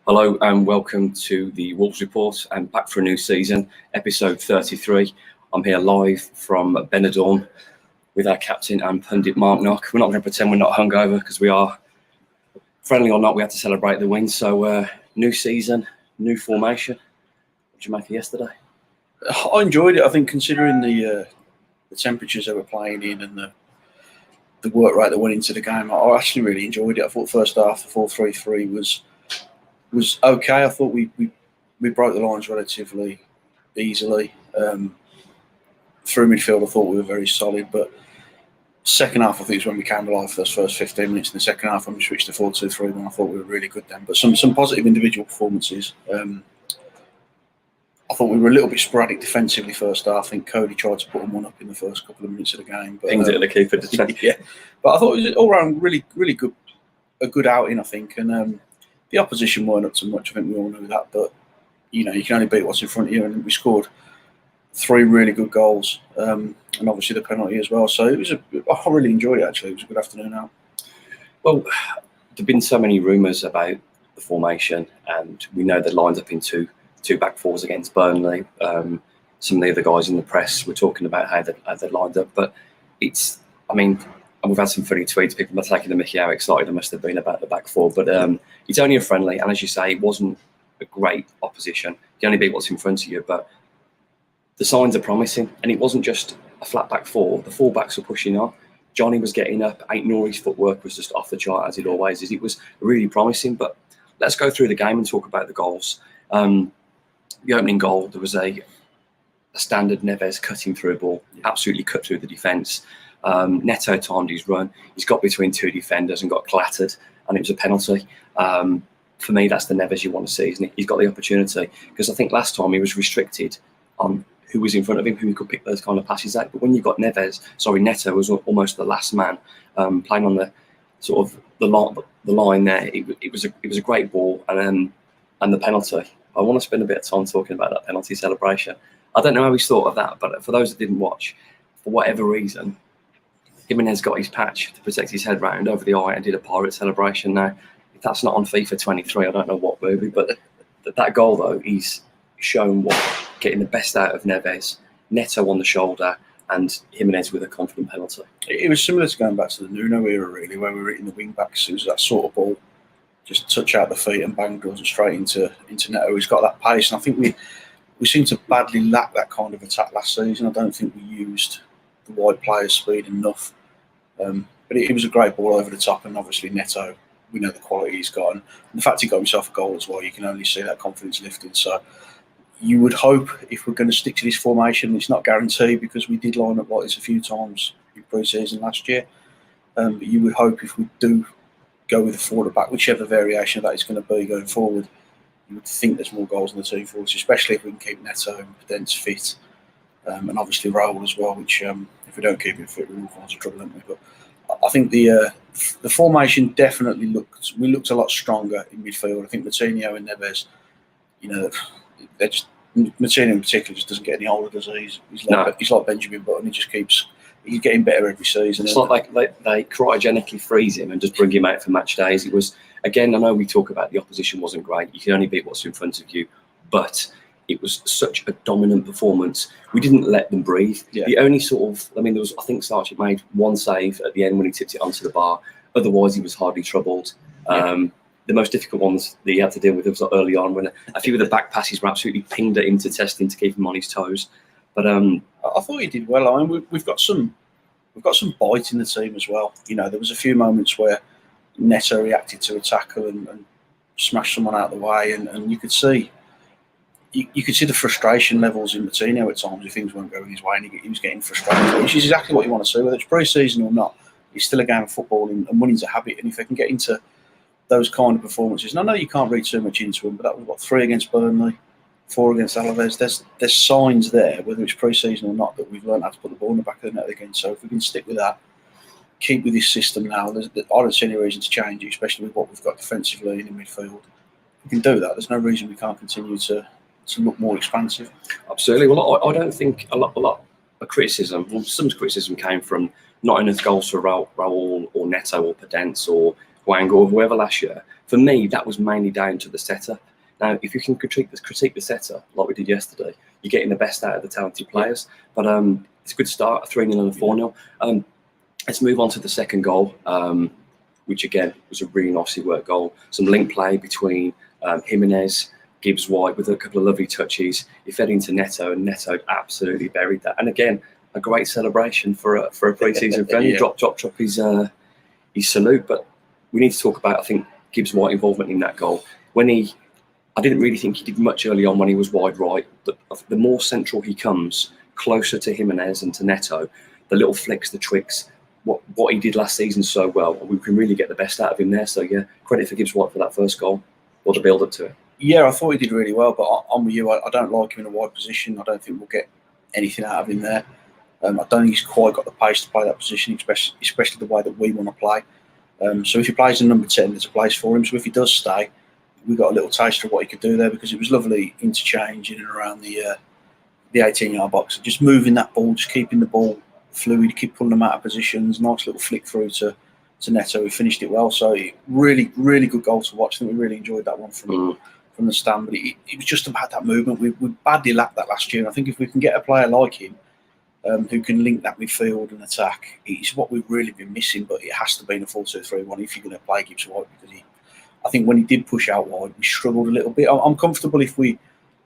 Hello and welcome to the Wolves Report and back for a new season, episode 33. I'm here live from Benidorm with our captain and pundit Mark Knock. We're not going to pretend we're not hungover because we are. Friendly or not, we had to celebrate the win. So new season, new formation. What did you make of yesterday? I enjoyed it. I think considering the temperatures they were playing in and the work rate that went into the game, I actually really enjoyed it. I thought the first half, the 4-3-3 was okay. I thought we broke the lines relatively easily. Through midfield, I thought we were very solid, but second half, I think, is when we came alive for those first 15 minutes. In the second half, when we switched to 4-2-3, I thought we were really good then. But some positive individual performances. I thought we were a little bit sporadic defensively first half. I think Cody tried to put them one up in the first couple of minutes of the game. But, Pinged it at the keeper, didn't he? Yeah, but I thought it was all round really good, a good outing, I think. And the opposition weren't up to much. I think we all knew that. But you can only beat what's in front of you, and we scored 3 really good goals, and obviously the penalty as well. So I really enjoyed it. Actually, it was a good afternoon out. Well, there've been so many rumours about the formation, and we know the lines up in two back fours against Burnley. Some of the other guys in the press were talking about how they lined up, but we've had some funny tweets. People are taking the mickey how excited they must have been about the back four, but it's only a friendly, and as you say, it wasn't a great opposition. You only beat what's in front of you, but the signs are promising, and it wasn't just a flat back four. The full backs were pushing on. Johnny was getting up. Aït-Nouri's footwork was just off the chart, as it always is. It was really promising, but let's go through the game and talk about the goals. The opening goal, there was a standard Neves cutting through a ball, absolutely cut through the defence. Neto timed his run. He's got between 2 defenders and got clattered, and it was a penalty. For me, that's the Neves you want to see, isn't it? He's got the opportunity, because I think last time he was restricted on who was in front of him, who he could pick those kind of passes out. But when you've got Neto was almost the last man playing on the sort of the line there. It was a great ball, and the penalty. I want to spend a bit of time talking about that penalty celebration. I don't know how he's thought of that, but for those that didn't watch, for whatever reason, Jimenez got his patch to protect his head round over the eye and did a pirate celebration. Now, if that's not on FIFA 23, I don't know what movie, but that goal, though, he's shown what getting the best out of Neves, Neto on the shoulder, and Jimenez with a confident penalty. It was similar to going back to the Nuno era, really, where we were hitting the wing backs. It was that sort of ball, just touch out the feet and bang, goes straight into Neto. He's got that pace, and I think we seem to badly lack that kind of attack last season. I don't think we used the wide player speed enough. But it was a great ball over the top, and obviously Neto, we know the quality he's got, and the fact he got himself a goal as well, you can only see that confidence lifted. So you would hope, if we're going to stick to this formation, it's not guaranteed because we did line up like this a few times in pre-season last year, but you would hope if we do go with the forward or back, whichever variation of that is going to be going forward, you would think there's more goals in the team for us, especially if we can keep Neto and Podence fit, and obviously Raul as well, which if we don't keep him fit, we will find some trouble, don't we? But I think the formation definitely looked a lot stronger in midfield. I think Moutinho and Neves, Moutinho in particular just doesn't get any older, does he? He's like Benjamin Button. He's getting better every season. It's like they cryogenically freeze him and just bring him out for match days. It was, again, I know we talk about the opposition wasn't great. You can only beat what's in front of you, but it was such a dominant performance. We didn't let them breathe. Yeah. The only there was, I think Sarchik made one save at the end when he tipped it onto the bar. Otherwise, he was hardly troubled. Yeah. The most difficult ones that he had to deal with was early on when a few of the back passes were absolutely pinged at him to test him to keep him on his toes. But I thought he did well. I mean, we've got some bite in the team as well. There was a few moments where Neto reacted to a tackle and smashed someone out of the way, and you could see the frustration levels in Moutinho at times if things weren't going his way, and he was getting frustrated, which is exactly what you want to see, whether it's pre-season or not. It's still a game of football, and winning's a habit. And if they can get into those kind of performances, and I know you can't read too much into them, but that was 3 against Burnley, 4 against Alavés. There's signs there, whether it's pre-season or not, that we've learned how to put the ball in the back of the net again. So if we can stick with that, keep with this system now, I don't see any reason to change it, especially with what we've got defensively in the midfield. If we can do that, there's no reason we can't continue to look more expansive. Absolutely. Well, I don't think a lot of criticism, some criticism came from not enough goals for Raul or Neto or Podence or Wang or whoever last year, for me, that was mainly down to the setter. Now, if you can critique the setter like we did yesterday, you're getting the best out of the talented players. But it's a good start, a 3-0 and a 4-0. Let's move on to the second goal, which again was a really nicely worked goal. Some link play between Jimenez, Gibbs White with a couple of lovely touches. He fed into Neto, and Neto absolutely buried that. And again, a great celebration for a pre-season friendly. Drop his salute. But we need to talk about, I think, Gibbs White involvement in that goal. I didn't really think he did much early on when he was wide right. But the more central he comes, closer to Jimenez and to Neto, the little flicks, the tricks, what he did last season so well, we can really get the best out of him there. So yeah, credit for Gibbs White for that first goal, or the build up to it. Yeah, I thought he did really well, but I'm with you. I don't like him in a wide position. I don't think we'll get anything out of him there. I don't think he's quite got the pace to play that position, especially the way that we want to play. So if he plays in number 10, there's a place for him. So if he does stay, we got a little taste of what he could do there, because it was lovely interchange in and around the 18-yard box, just moving that ball, just keeping the ball fluid, keep pulling them out of positions. Nice little flick through to Neto, who finished it well. So really, really good goal to watch. I think we really enjoyed that one from the stand. But it was just about that movement. We badly lacked that last year. And I think if we can get a player like him who can link that midfield and attack, it's what we've really been missing. But it has to be in a 4-2-3-1 if you're going to play Gibbs White, because I think when he did push out wide, we struggled a little bit. I'm comfortable if we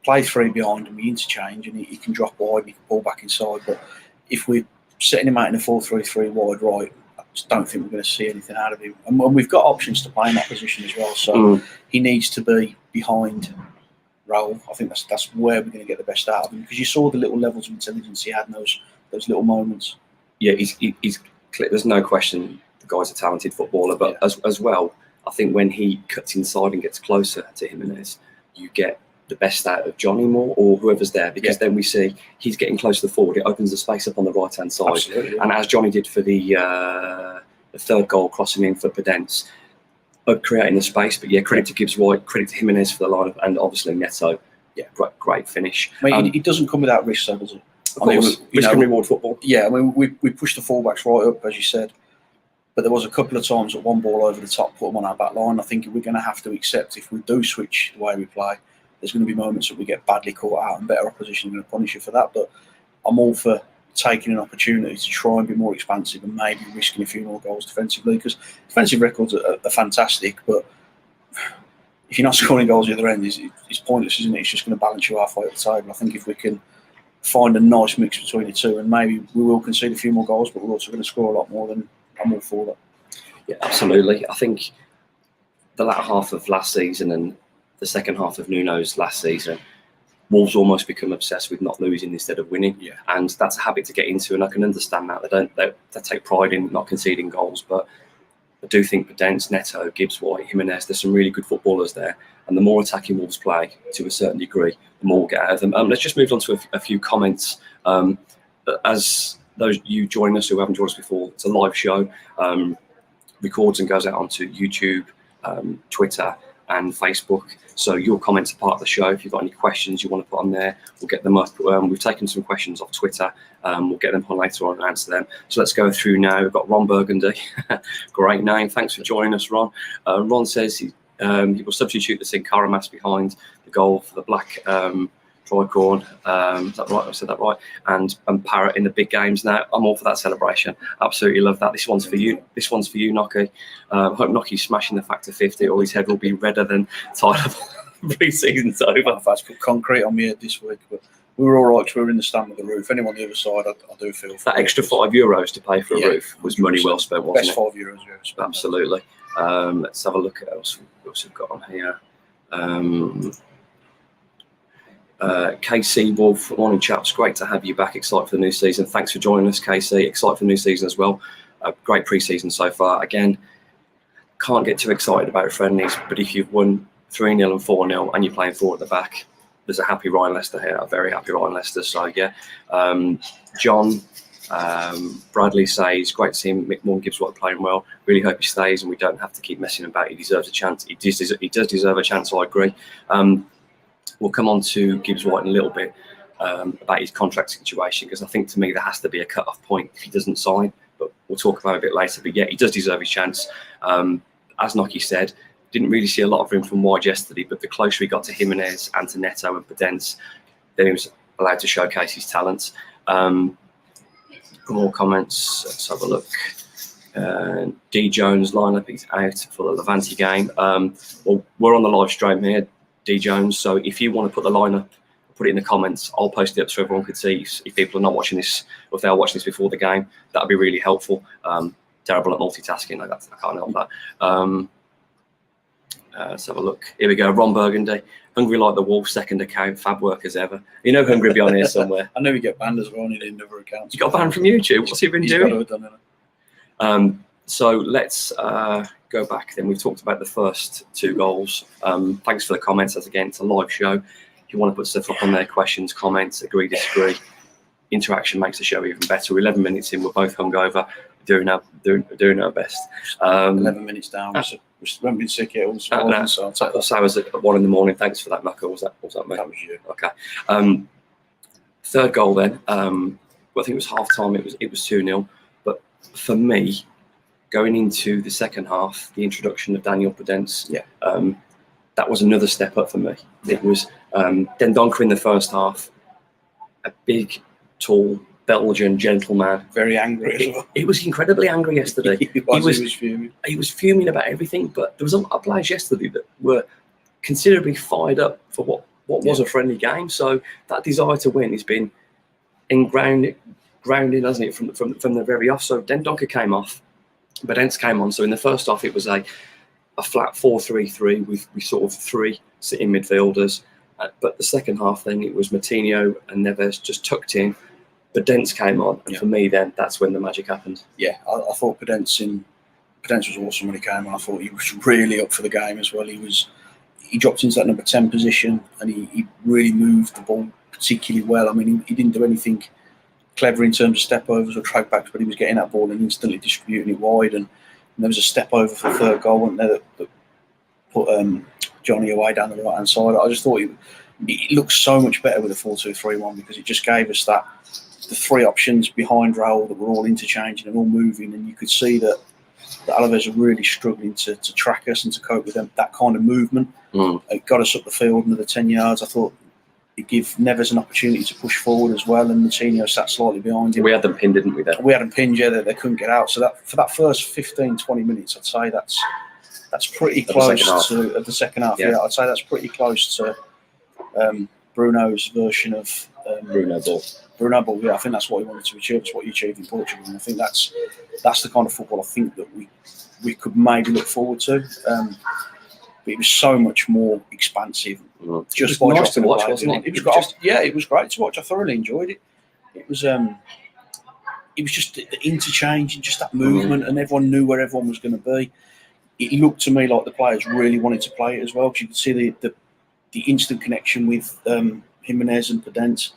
play 3 behind and we interchange and he can drop wide and he can pull back inside. But if we're setting him out in a 4-3-3 wide right, I just don't think we're going to see anything out of him. And we've got options to play in that position as well. So he needs to be behind Raul. I think that's where we're going to get the best out of him, because you saw the little levels of intelligence he had in those little moments. Yeah, he's clear. There's no question the guy's a talented footballer, but as well, I think when he cuts inside and gets closer to Jimenez, you get the best out of Johnny Moore or whoever's there, because then we see he's getting close to the forward. It opens the space up on the right hand side. Absolutely. And as Johnny did for the third goal, crossing in for Pedence, creating the space. But yeah, credit to Gibbs White, credit to Jimenez for the lineup, and obviously Neto. Yeah, great finish. I mean, it doesn't come without risk, though, does it? Of course, risk and reward football. Yeah, I mean, we pushed the fullbacks right up, as you said. But there was a couple of times that one ball over the top put them on our back line. I think we're going to have to accept, if we do switch the way we play, there's going to be moments that we get badly caught out, and better opposition are going to punish you for that. But I'm all for taking an opportunity to try and be more expansive and maybe risking a few more goals defensively, because defensive records are fantastic. But if you're not scoring goals at the other end, it's pointless, isn't it? It's just going to balance you halfway up the table. I think if we can find a nice mix between the two, and maybe we will concede a few more goals, but we're also going to score a lot more, then I'm all for that. Yeah, absolutely. I think the latter half of last season and the second half of Nuno's last season, Wolves almost become obsessed with not losing instead of winning. Yeah. And that's a habit to get into, and I can understand that. They take pride in not conceding goals, but I do think Pedence, Neto, Gibbs White, Jimenez, there's some really good footballers there. And the more attacking Wolves play, to a certain degree, the more we'll get out of them. Let's just move on to a few comments. As those you join us who haven't joined us before, it's a live show, records and goes out onto YouTube, Twitter and Facebook. So your comments are part of the show. If you've got any questions you want to put on there, we'll get them up. We've taken some questions off Twitter. We'll get them on later on and answer them. So let's go through now. We've got Ron Burgundy. Great name. Thanks for joining us, Ron. Ron says he will substitute the Sin Cara mask behind the goal for the black tricorn. Is that right? I said that right. And Parrot in the big games now. I'm all for that celebration. Absolutely love that. This one's for you. This one's for you, Nocky. Hope Nocky's smashing the factor 50, or his head will be redder than Tyler. Pre-season's over. I've had to put concrete on my head this week, but we were all right because we were in the stand with the roof. Anyone on the other side, I do feel that extra €5 to pay for a roof was money well spent, wasn't it? Best €5 we ever spent. Absolutely. Let's have a look at what else we've got on here. KC Wolf, morning chaps, great to have you back. Excited for the new season. Thanks for joining us, KC. Excited for the new season as well. Great pre-season so far. Again, can't get too excited about friendlies, but if you've won 3-0 and 4-0 and you're playing 4 at the back, there's a happy Ryan Lester here, a very happy Ryan Lester. So yeah, John Bradley says, great to see Mick Moore and Gibbs White playing well. Really hope he stays and we don't have to keep messing about. He deserves a chance. He does deserve a chance, I agree. We'll come on to Gibbs White in a little bit about his contract situation, because I think to me there has to be a cut-off point if he doesn't sign, but we'll talk about it a bit later. But yeah, he does deserve his chance. as Nocky said, didn't really see a lot of him from wide yesterday, but the closer he got to Jimenez and to Neto and Podence, then he was allowed to showcase his talents. More comments. Let's have a look. D Jones lineup is out for the Levante game. Well, we're on the live stream here, D Jones. So if you want to put the lineup, put it in the comments. I'll post it up so everyone can see. If people are not watching this, or if they are watching this before the game, that'd be really helpful. Terrible at multitasking. I can't help that. Let's have a look. Here we go. Ron Burgundy. Hungry like the wolf, second account, fab work as ever. You know Hungry be on here somewhere. I know you get banned as well on another account. You got banned from YouTube? What's he been doing? So let's go back then. We've talked about the first 2 goals. Thanks for the comments. As again, it's a live show. If you want to put stuff up on there, questions, comments, agree, disagree, interaction makes the show even better. We're 11 minutes in. We're both hungover. Doing our best. 11 minutes down. We haven't been sick yet. So I was at 1 in the morning. Thanks for that, Knuckle. Was that me? That was you. Okay. Third goal then. Well, I think it was half time. It was 2-0. But for me, going into the second half, the introduction of Daniel Podence, that was another step up for me. It was Dendoncker in the first half, a big, tall Belgian gentleman, very angry as well. He was incredibly angry yesterday. He was fuming. He was fuming about everything, but there was a lot of players yesterday that were considerably fired up for what was a friendly game. So that desire to win has been grounded, hasn't it, from the very off. So Dendoncker came off, Podence came on. So in the first half, it was a flat 4-3-3 with sort of 3 sitting midfielders. But the second half, then it was Moutinho and Neves just tucked in. Podence came on, and for me, then that's when the magic happened. Yeah, I thought Podence was awesome when he came on. I thought he was really up for the game as well. He dropped into that number 10 position, and he really moved the ball particularly well. I mean, he didn't do anything clever in terms of step overs or track backs, but he was getting that ball and instantly distributing it wide. And there was a step over for the third goal, wasn't there, that put Johnny away down the right hand side. I just thought it looked so much better with a 4-2-3-1 because it just gave us the 3 options behind Raul that were all interchanging and all moving, and you could see that the Alavés are really struggling to track us and to cope with that kind of movement. It got us up the field another 10 yards. I thought it gave Neves an opportunity to push forward as well, and Moutinho sat slightly behind him. We had them pinned, didn't we? We had them pinned, yeah, they couldn't get out. So that for that first 15-20 minutes, I'd say that's pretty close to the second half. Yeah, I'd say that's pretty close to Bruno's version of Bruno Ball, yeah, I think that's what he wanted to achieve. That's what he achieved in Portugal, and I think that's the kind of football I think that we could maybe look forward to. But it was so much more expansive. Just by nice to watch, wasn't it? It was great to watch. I thoroughly enjoyed it. It was just the interchange and just that movement, and everyone knew where everyone was going to be. It looked to me like the players really wanted to play it as well, because you could see the instant connection with Jimenez and Podence.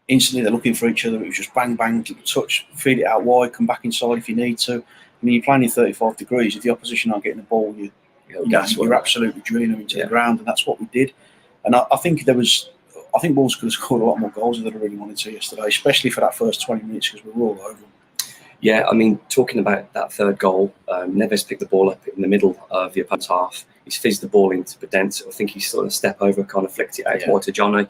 Instantly they're looking for each other. It was just bang, bang, touch, feed it out wide, come back inside if you need to. I mean, you're playing in 35 degrees. If the opposition aren't getting the ball, you're absolutely drilling them into the ground, and that's what we did. And I think Wolves could have scored a lot more goals if they'd really wanted to yesterday, especially for that first 20 minutes because we were all over them. Yeah, I mean, talking about that third goal, Neves picked the ball up in the middle of the opponent's half. He's fizzed the ball into Podence. I think he's sort of step over, kind of flicked it out wide to Johnny.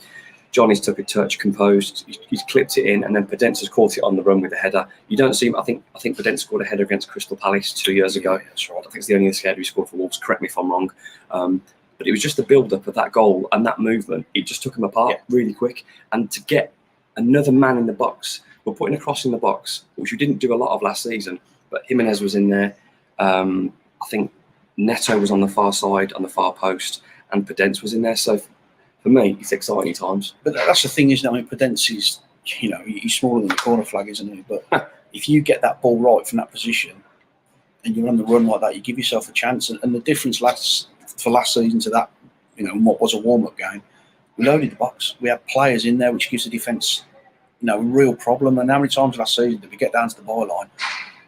Johnny's took a touch, composed, he's clipped it in, and then Podence has caught it on the run with a header. You don't see him. I think Podence scored a header against Crystal Palace 2 years ago. Yeah, that's right. I think it's the only header he scored for Wolves. Correct me if I'm wrong. But it was just the build-up of that goal and that movement. It just took him apart really quick. And to get another man in the box, we're putting a cross in the box, which we didn't do a lot of last season. But Jimenez was in there. I think Neto was on the far side, on the far post, and Podence was in there. So for me, it's exciting times. But that's the thing, isn't it? I mean, Podence is, he's smaller than the corner flag, isn't he? But if you get that ball right from that position and you're on the run like that, you give yourself a chance. And the difference last season to that, what was a warm-up game, we loaded the box. We had players in there, which gives the defence, a real problem. And how many times last season did we get down to the byline,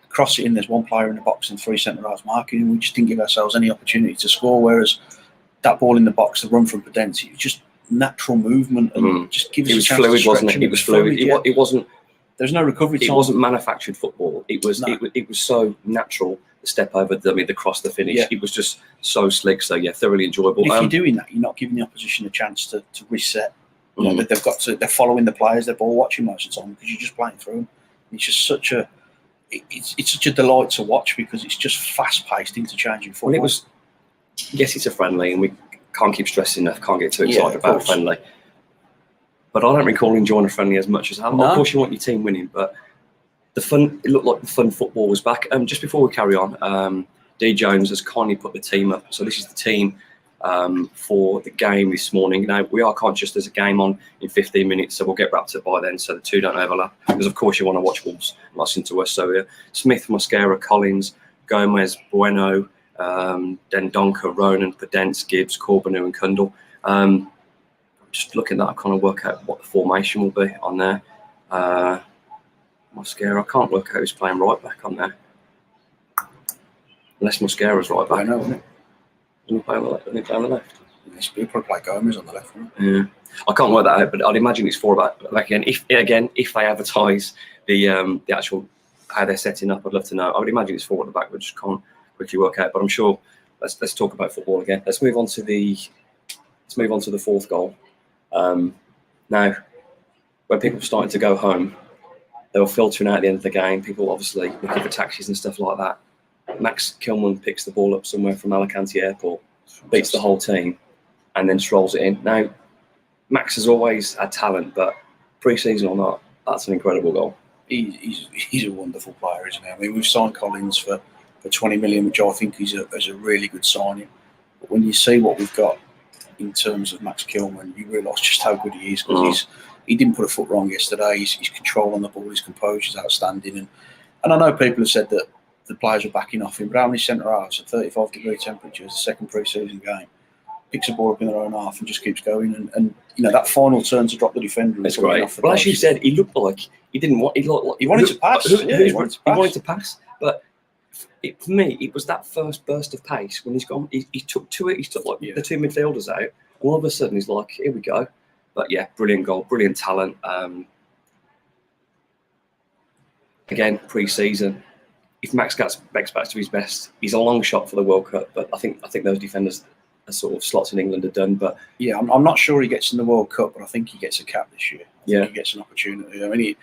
cross it in, there's one player in the box and 3 centre-halves marking, and we just didn't give ourselves any opportunity to score, whereas that ball in the box, the run from Podence, it was just natural movement and just gives us a chance fluid, to stretch. Wasn't it? It was fluid. It wasn't. There's no recovery time. It wasn't manufactured football. It was. No. It was so natural step over the dummy, the cross, the finish. Yeah. It was just so slick. So yeah, thoroughly enjoyable. But if you're doing that, you're not giving the opposition a chance to reset. You know, Mm. they're following the players, they're ball watching most of the time because you're just playing through them. It's just such a delight to watch because it's just fast paced, interchanging football. Well, it was. Yes, it's a friendly, and we can't keep stressing enough. Can't get too excited about a friendly. But I don't recall enjoying a friendly as much as Of course, you want your team winning, but the fun. It looked like the fun football was back. Just before we carry on, D Jones has kindly put the team up. So this is the team for the game this morning. Now we are conscious there's a game on in 15 minutes, so we'll get wrapped up by then, so the two don't overlap. Because of course you want to watch Wolves, not listen to us. So Smith, Mosquera, Collins, Gomez, Bueno, Dendonka, Ronan, Pedence, Gibbs, Corbeanu, and Kundal. Just looking at that, I kind of work out what the formation will be on there. Mosquera, I can't work out who's playing right back on there. Unless Mosquera's right back. I know, isn't it? Didn't he play on the left? Didn't he play on the left? He'll probably play Gomez on the left. Yeah, I can't work that out, but I'd imagine it's four back. Again, if they advertise the actual how they're setting up, I'd love to know. I would imagine it's four at the back, but just can't quickly work out. But I'm sure. Let's talk about football again. Let's move on to the fourth goal. Now, when people were starting to go home, they were filtering out at the end of the game. People obviously looking for taxis and stuff like that. Max Kilman picks the ball up somewhere from Alicante Airport, beats the whole team, and then strolls it in. Now, Max has always had talent, but pre-season or not, that's an incredible goal. He's a wonderful player, isn't he? I mean, we've signed Collins for 20 million, which I think is a really good signing. But when you see what we've got in terms of Max Kilman, you realise just how good he is because he didn't put a foot wrong yesterday. His control on the ball, his composure is outstanding. And I know people have said that the players are backing off him, but how many centre halves at 35-degree temperatures, the second pre-season game, picks a ball up in their own half and just keeps going. And you know, that final turn to drop the defender. It's great. Well, as you said, he looked like he didn't want. He wanted to pass. He wanted to pass, but. For me, it was that first burst of pace when he's gone. He took the two midfielders out. And all of a sudden, he's like, "Here we go!" But yeah, brilliant goal, brilliant talent. Again, pre-season, if Max gets back to his best, he's a long shot for the World Cup. But I think those defenders, are sort of slots in England, are done. But yeah, I'm not sure he gets in the World Cup, but I think he gets a cap this year. I think he gets an opportunity. I mean,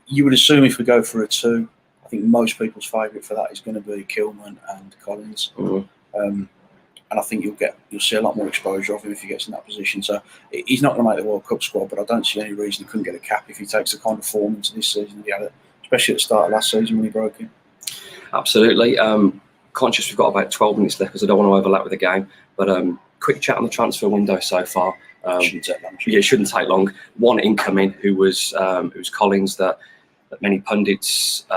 you would assume if we go for a 2. I think most people's favourite for that is going to be Kilman and Collins, and I think you'll see a lot more exposure of him if he gets in that position. So he's not going to make the World Cup squad, but I don't see any reason he couldn't get a cap if he takes the kind of form into this season he had it, especially at the start of last season when he broke in. Absolutely. Conscious we've got about 12 minutes left because I don't want to overlap with the game, but quick chat on the transfer window so far. Shouldn't take long. Yeah, it shouldn't take long. One incoming who was Collins that many pundits,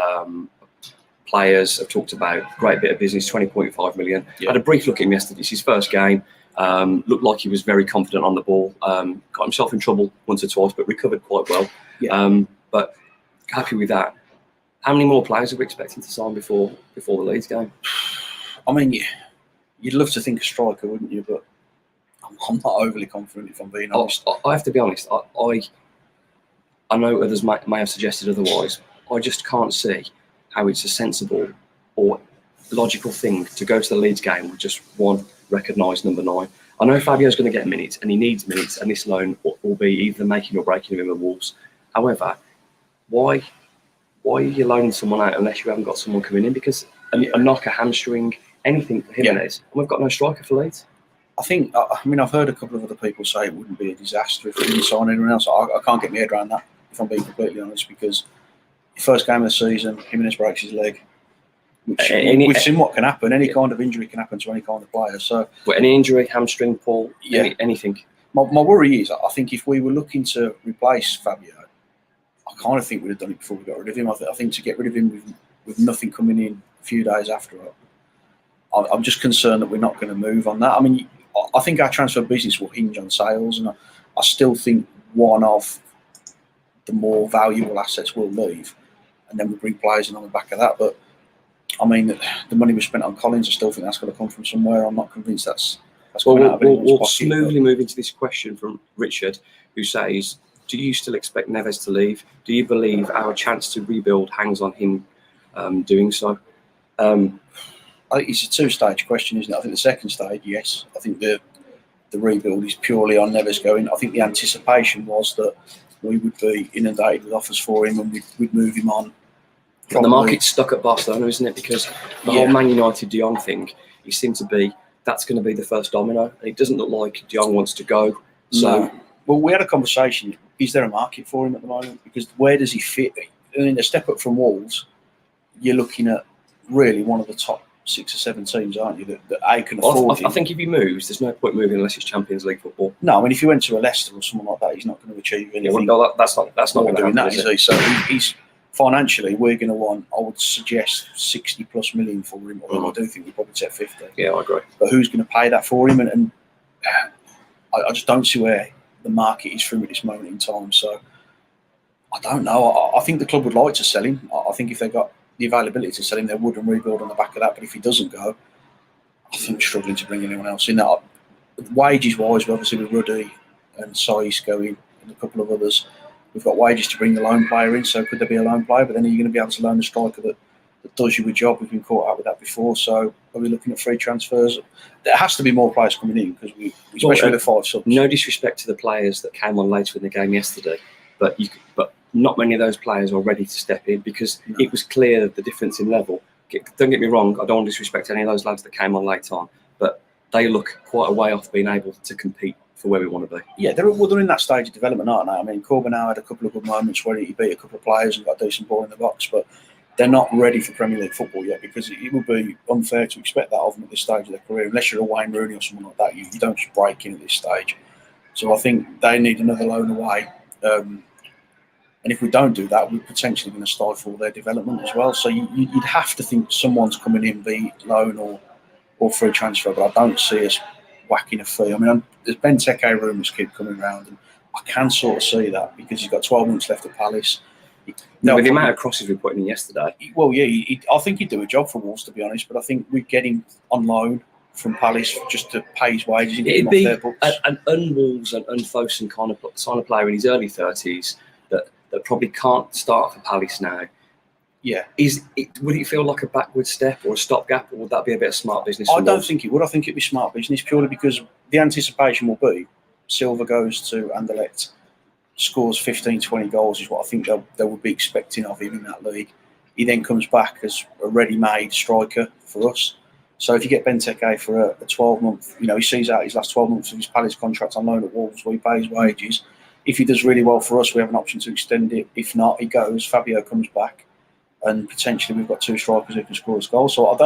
players have talked about. Great bit of business, 20.5 million. Yeah. Had a brief look at him yesterday. It's his first game. Looked like he was very confident on the ball. Got himself in trouble once or twice, but recovered quite well. Yeah. But happy with that. How many more players are we expecting to sign before the Leeds game? I mean, you'd love to think a striker, wouldn't you? But I'm not overly confident, if I'm being honest. I have to be honest. I know others may have suggested otherwise. I just can't see how it's a sensible or logical thing to go to the Leeds game with just one recognised number 9. I know Fabio's going to get minutes and he needs minutes, and this loan will be either making or breaking him in the Wolves. However, why are you loaning someone out unless you haven't got someone coming in? Because a knock, a hamstring, anything for Jimenez, and we've got no striker for Leeds. I've heard a couple of other people say it wouldn't be a disaster if we didn't sign anyone else. I can't get my head around that, if I'm being completely honest, because first game of the season, Jimenez breaks his leg. We've seen what can happen. Any kind of injury can happen to any kind of player. So, any injury, hamstring pull, anything. My worry is, I think if we were looking to replace Fabio, I kind of think we'd have done it before we got rid of him. I think to get rid of him with nothing coming in a few days after it, I'm just concerned that we're not going to move on that. I mean, I think our transfer business will hinge on sales, and I still think one of the more valuable assets will leave, and then we bring players in on the back of that. But I mean, the money we spent on Collins, I still think that's going to come from somewhere. I'm not convinced that's coming out of anyone's pocket. We'll smoothly move into this question from Richard, who says, do you still expect Neves to leave? Do you believe our chance to rebuild hangs on him doing so? I think it's a two-stage question, isn't it? I think the second stage, yes. I think the rebuild is purely on Neves going. I think the anticipation was that we would be inundated with offers for him and we'd move him on. And the market's stuck at Barcelona, isn't it? Because the whole Man United De Jong thing, it seems to be that's going to be the first domino. And it doesn't look like De Jong wants to go. So, well, we had a conversation. Is there a market for him at the moment? Because where does he fit? I mean, a step up from Wolves, you're looking at really one of the top 6 or 7 teams, aren't you? That I can afford him. I think if he moves, there's no point moving unless it's Champions League football. No, I mean, if he went to a Leicester or someone like that, he's not going to achieve anything. Yeah, well, that's not going to happen, is he? So he's financially, we're going to want, I would suggest 60 plus million for him. Although I do think we probably take 50. Yeah, I agree. But who's going to pay that for him? And I just don't see where the market is for him at this moment in time. So I don't know. I think the club would like to sell him. I think if they got the availability to sell him, they would and rebuild on the back of that. But if he doesn't go, I think we're struggling to bring anyone else in. That wages wise, we're obviously with Ruddy and Saiz going and a couple of others. We've got wages to bring the loan player in. So could there be a loan player? But then are you going to be able to loan a striker that does you a job? We've been caught out with that before. So are we looking at free transfers? There has to be more players coming in because especially with the 5 subs. No disrespect to the players that came on later in the game yesterday, but not many of those players are ready to step in because it was clear the difference in level. Don't get me wrong, I don't want to disrespect any of those lads that came on late on, but they look quite a way off being able to compete for where we want to be. Yeah, they're in that stage of development, aren't they? I mean, Corbin now had a couple of good moments where he beat a couple of players and got a decent ball in the box, but they're not ready for Premier League football yet because it would be unfair to expect that of them at this stage of their career. Unless you're a Wayne Rooney or someone like that, you don't just break in at this stage. So I think they need another loan away. And if we don't do that, we're potentially going to stifle their development as well. So you'd have to think someone's coming in, be it loan or free transfer, but I don't see us whacking a fee. I mean, there's Benteke rumours keep coming around, and I can sort of see that because he's got 12 months left at Palace. With the amount of crosses we put in yesterday. Well, yeah, I think he'd do a job for Wolves, to be honest, but I think we'd get him on loan from Palace just to pay his wages. It'd be an un-Wolves and un-Fosun kind of player in his early 30s that probably can't start for Palace now. Yeah. Would it feel like a backward step or a stopgap, or would that be a bit of smart business? I don't think it would. I think it'd be smart business purely because the anticipation will be Silva goes to Anderlecht, scores 15, 20 goals is what I think they would be expecting of him in that league. He then comes back as a ready-made striker for us. So if you get Benteke for a 12-month, he sees out his last 12 months of his Palace contract on loan at Wolves, where he pays wages. If he does really well for us, we have an option to extend it. If not, he goes. Fabio comes back, and potentially we've got 2 strikers who can score us goals. So I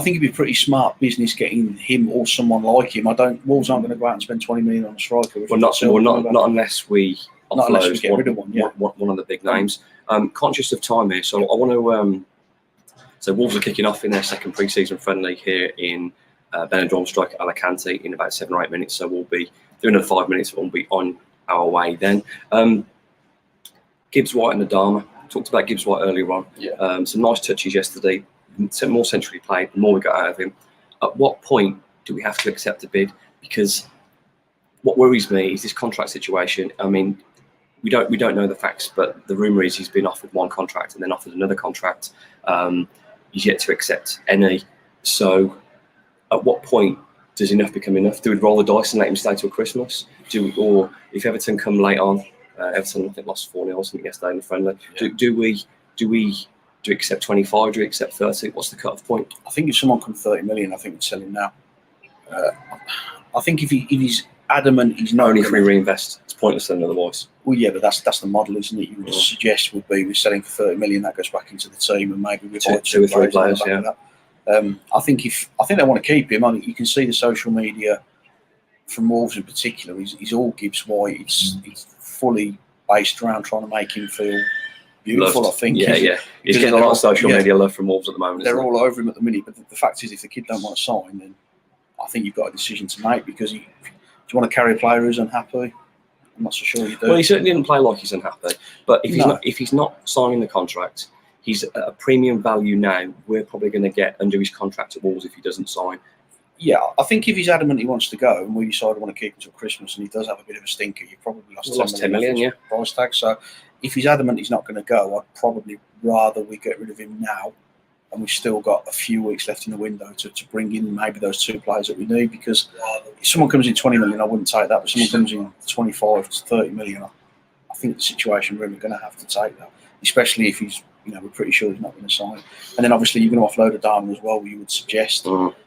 think it'd be pretty smart business getting him or someone like him. Wolves aren't going to go out and spend 20 million on a striker. Not unless we get rid of one. Yeah, one of the big names. Conscious of time here, so I want to. So Wolves are kicking off in their second pre-season friendly here in Benidorm strike at Alicante in about 7 or 8 minutes. So we'll be doing another 5 minutes. We'll be on our way then. Gibbs White and Adama. Talked about Gibbs White earlier on. Yeah. Some nice touches yesterday. More centrally played, the more we got out of him. At what point do we have to accept a bid? Because what worries me is this contract situation. I mean, we don't know the facts, but the rumour is he's been offered one contract and then offered another contract. He's yet to accept any. So at what point does enough become enough? Do we roll the dice and let him stay till Christmas? Or if Everton come late on, Everton I think lost 4-0 or something yesterday in the friendly. Yeah. Do we accept 25? Do we accept 30? What's the cut-off point? I think if someone comes 30 million, I think we'd sell him now. I think if he's adamant he's not only if we reinvest, it's pointless then otherwise. Well, yeah, but that's the model, isn't it? You would suggest would be we're selling for 30 million, that goes back into the team, and maybe we've got 2 or 3 players. Yeah. I think they want to keep him. I mean, you can see the social media from Wolves in particular. He's all Gibbs White. He's fully based around trying to make him feel beautiful. Loved. I think. Yeah. He's getting a lot of social media love from Wolves at the moment. They're all over him at the minute. But the fact is, if the kid don't want to sign, then I think you've got a decision to make because do you want to carry a player who's unhappy? I'm not so sure you do. Well, he certainly didn't play like he's unhappy. But if he's not signing the contract, he's at a premium value now. We're probably going to get under his contract at Wolves if he doesn't sign. Yeah, I think if he's adamant he wants to go, and we decide we want to keep him until Christmas, and he does have a bit of a stinker, you probably lost 10 million, price tag. So if he's adamant he's not going to go, I'd probably rather we get rid of him now and we've still got a few weeks left in the window to bring in maybe those 2 players that we need. Because if someone comes in 20 million, I wouldn't take that, but someone comes in 25 to 30 million, I think the situation room are going to have to take that, especially if he's, we're pretty sure he's not going to sign. And then obviously you're going to offload Adama as well, you would suggest.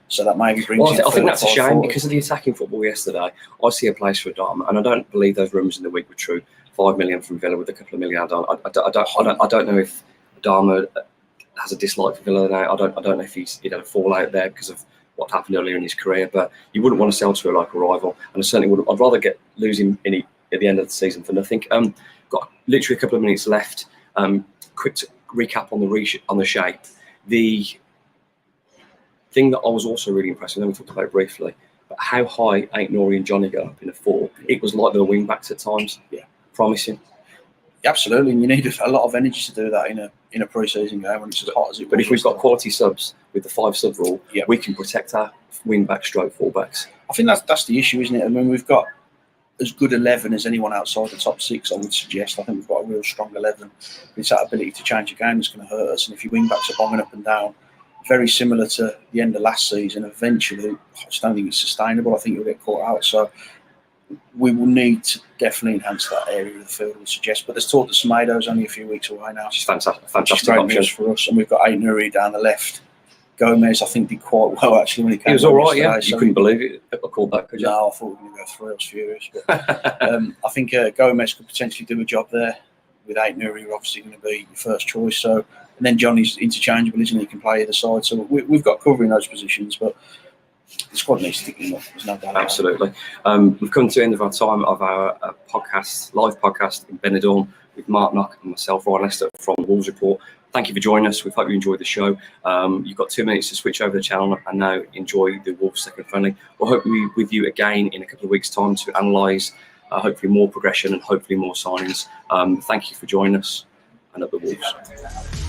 So that maybe brings. Well, I think that's a shame because of the attacking football yesterday. I see a place for Adama, and I don't believe those rumours in the week were true. 5 million from Villa with a couple of million add-on. I don't know if Adama has a dislike for Villa now. I don't know if he's had a fallout there because of what happened earlier in his career. But you wouldn't want to sell to a local rival, and I certainly wouldn't. I'd rather lose him at the end of the season for nothing. Got literally a couple of minutes left. Quick recap on the shape. The thing that I was also really impressed with, and we talked about it briefly, but how high Ait-Nouri and Johnny got up in a 4. It was like they were wing backs at times. Yeah, promising. Absolutely, and you need a lot of energy to do that in a pre-season game when it's as hot as it was. But if we've got quality subs with the 5 sub rule, we can protect our wing back stroke fullbacks. I think that's the issue, isn't it? I mean, we've got as good 11 as anyone outside the top 6, I would suggest. I think we've got a real strong 11. It's that ability to change a game that's going to hurt us. And if your wing backs are bombing up and down, very similar to the end of last season, eventually, I just don't think it's sustainable. I think you'll get caught out. So we will need to definitely enhance that area of the field, I would suggest. But there's talk that Semedo's only a few weeks away now. It's fantastic great news for us. And we've got Ait-Nouri down the left. Gomez, I think, did quite well actually when he came. He was all right, yeah. You couldn't believe it. I called that, could you? No, I thought we were going to go through. I was furious. But, I think Gomez could potentially do a job there. With Ait-Nouri, you're obviously going to be your first choice. So, and then Johnny's interchangeable, isn't he? He can play either side. So we've got cover in those positions, but the squad needs sticking up. There's no doubt. Absolutely. We've come to the end of our time of our live podcast in Benidorm with Mark Knock and myself, Ryan Lester from Wolves Report. Thank you for joining us. We hope you enjoyed the show. You've got 2 minutes to switch over the channel and now enjoy the Wolves second friendly. We'll hope to be with you again in a couple of weeks' time to analyse hopefully more progression and hopefully more signings. Thank you for joining us and up the Wolves.